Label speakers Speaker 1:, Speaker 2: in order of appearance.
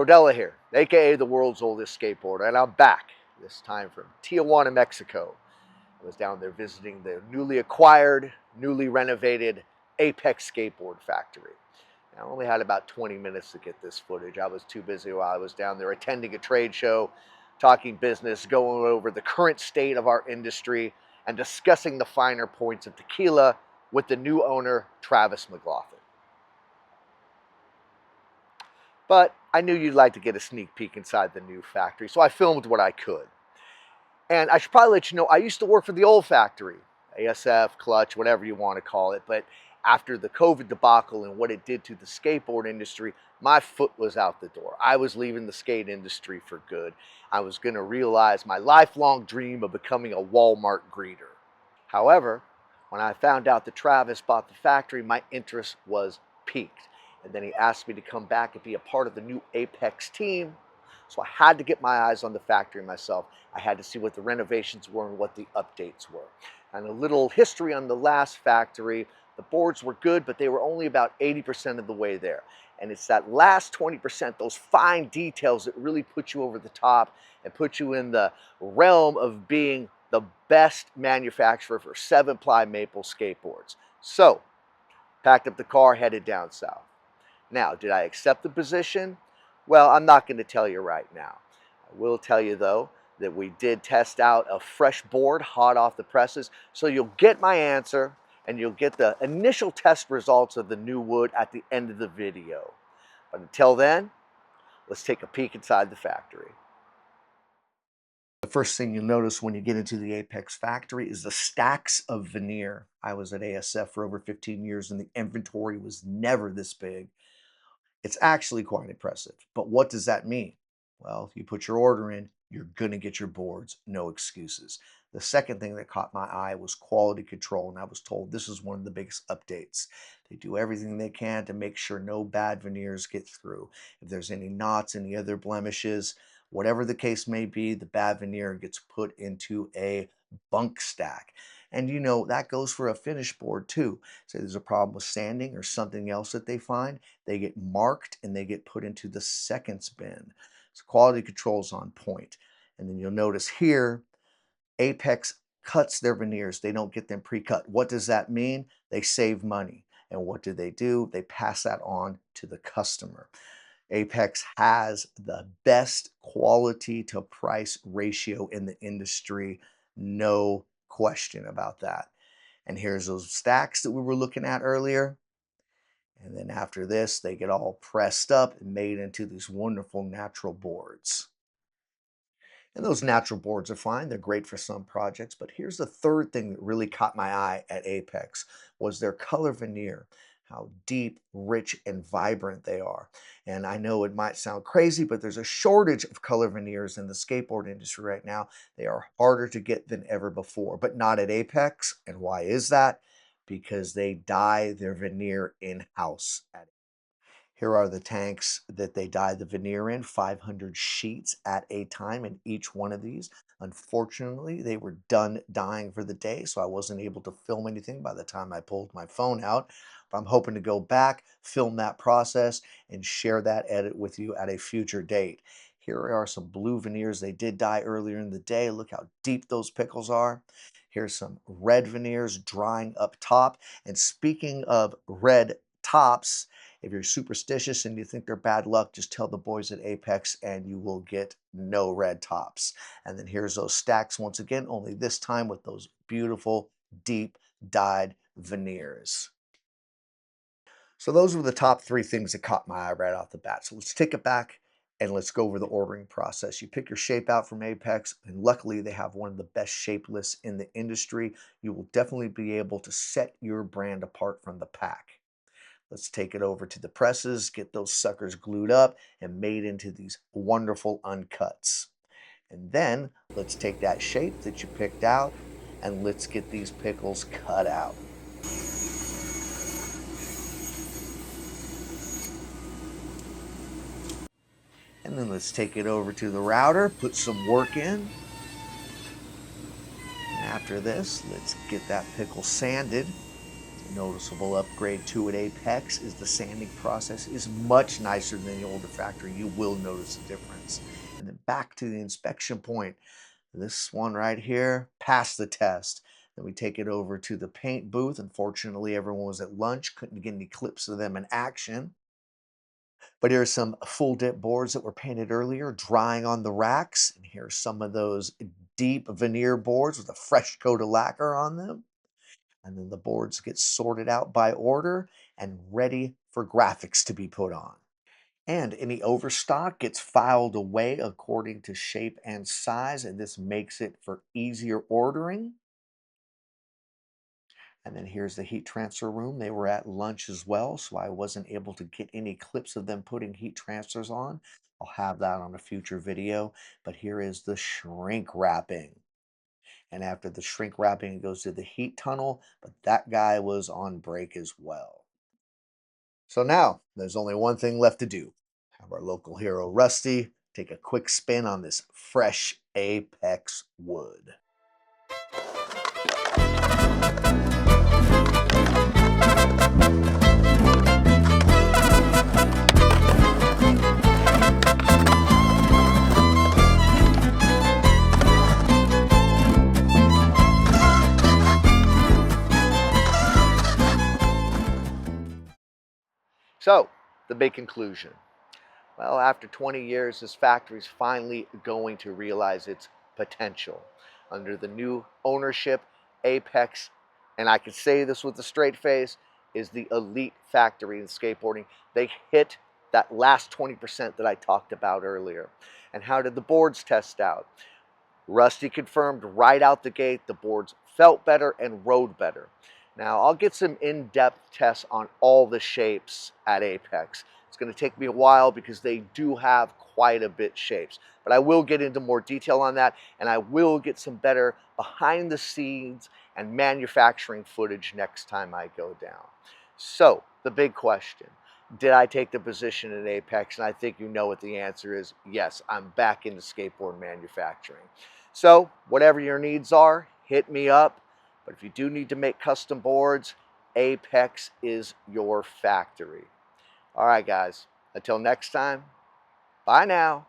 Speaker 1: Rodella here, aka the world's oldest skateboarder, and I'm back, this time from Tijuana, Mexico. I was down there visiting the newly acquired, newly renovated Apex Skateboard Factory. I only had about 20 minutes to get this footage. I was too busy while I was down there attending a trade show, talking business, going over the current state of our industry, and discussing the finer points of tequila with the new owner, Travis McLaughlin. But I knew you'd like to get a sneak peek inside the new factory, so I filmed what I could. And I should probably let you know, I used to work for the old factory, ASF, Clutch, whatever you want to call it. But after the COVID debacle and what it did to the skateboard industry, my foot was out the door. I was leaving the skate industry for good. I was going to realize my lifelong dream of becoming a Walmart greeter. However, when I found out that Travis bought the factory, my interest was piqued. And then he asked me to come back and be a part of the new Apex team. So I had to get my eyes on the factory myself. I had to see what the renovations were and what the updates were. And a little history on the last factory. The boards were good, but they were only about 80% of the way there. And it's that last 20%, those fine details that really put you over the top and put you in the realm of being the best manufacturer for 7-ply maple skateboards. So, packed up the car, headed down south. Now, did I accept the position? Well, I'm not going to tell you right now. I will tell you, though, that we did test out a fresh board hot off the presses. So you'll get my answer, and you'll get the initial test results of the new wood at the end of the video. But until then, let's take a peek inside the factory. The first thing you'll notice when you get into the Apex factory is the stacks of veneer. I was at ASF for over 15 years, and the inventory was never this big. It's actually quite impressive. But what does that mean? Well, if you put your order in, you're going to get your boards, no excuses. The second thing that caught my eye was quality control, and I was told this is one of the biggest updates. They do everything they can to make sure no bad veneers get through. If there's any knots, any other blemishes, whatever the case may be, the bad veneer gets put into a bunk stack. And you know, that goes for a finished board too. Say there's a problem with sanding or something else that they find, they get marked and they get put into the seconds bin. So quality control is on point. And then you'll notice here, Apex cuts their veneers. They don't get them pre-cut. What does that mean? They save money. And what do? They pass that on to the customer. Apex has the best quality to price ratio in the industry. No question about that. And here's those stacks that we were looking at earlier. And then after this, they get all pressed up and made into these wonderful natural boards. And those natural boards are fine. They're great for some projects. But here's the third thing that really caught my eye at Apex was their color veneer. How deep, rich, and vibrant they are. And I know it might sound crazy, but there's a shortage of color veneers in the skateboard industry right now. They are harder to get than ever before, but not at Apex. And why is that? Because they dye their veneer in-house. Here are the tanks that they dye the veneer in, 500 sheets at a time in each one of these. Unfortunately, they were done dyeing for the day, so I wasn't able to film anything by the time I pulled my phone out. But I'm hoping to go back, film that process, and share that edit with you at a future date. Here are some blue veneers they did dye earlier in the day. Look how deep those pickles are. Here's some red veneers drying up top. And speaking of red tops, if you're superstitious and you think they're bad luck, just tell the boys at Apex and you will get no red tops. And then here's those stacks once again, only this time with those beautiful, deep dyed veneers. So those were the top 3 things that caught my eye right off the bat. So let's take it back and let's go over the ordering process. You pick your shape out from Apex, and luckily they have one of the best shape lists in the industry. You will definitely be able to set your brand apart from the pack. Let's take it over to the presses, get those suckers glued up and made into these wonderful uncuts. And then let's take that shape that you picked out and let's get these pickles cut out. And then let's take it over to the router, put some work in. And after this, let's get that pickle sanded Noticeable upgrade to at Apex is the sanding process is much nicer than the older factory. You will notice a difference. And then back to the inspection point. This one right here passed the test. Then we take it over to the paint booth. Unfortunately, everyone was at lunch, couldn't get any clips of them in action. But here's some full dip boards that were painted earlier, drying on the racks. And here's some of those deep veneer boards with a fresh coat of lacquer on them. And then the boards get sorted out by order and ready for graphics to be put on. And any overstock gets filed away according to shape and size, and this makes it for easier ordering. And then here's the heat transfer room. They were at lunch as well, so I wasn't able to get any clips of them putting heat transfers on. I'll have that on a future video. But here is the shrink wrapping. And after the shrink wrapping, it goes to the heat tunnel, but that guy was on break as well. So now there's only one thing left to do. Have our local hero Rusty take a quick spin on this fresh Apex wood. So, the big conclusion. Well, after 20 years, this factory is finally going to realize its potential. Under the new ownership, Apex, and I can say this with a straight face, is the elite factory in skateboarding. They hit that last 20% that I talked about earlier. And how did the boards test out? Rusty confirmed right out the gate the boards felt better and rode better. Now, I'll get some in-depth tests on all the shapes at Apex. It's going to take me a while because they do have quite a bit shapes. But I will get into more detail on that, and I will get some better behind the scenes and manufacturing footage next time I go down. So, the big question. Did I take the position at Apex? And I think you know what the answer is. Yes, I'm back into skateboard manufacturing. So, whatever your needs are, hit me up. But if you do need to make custom boards, Apex is your factory. All right, guys. Until next time, bye now.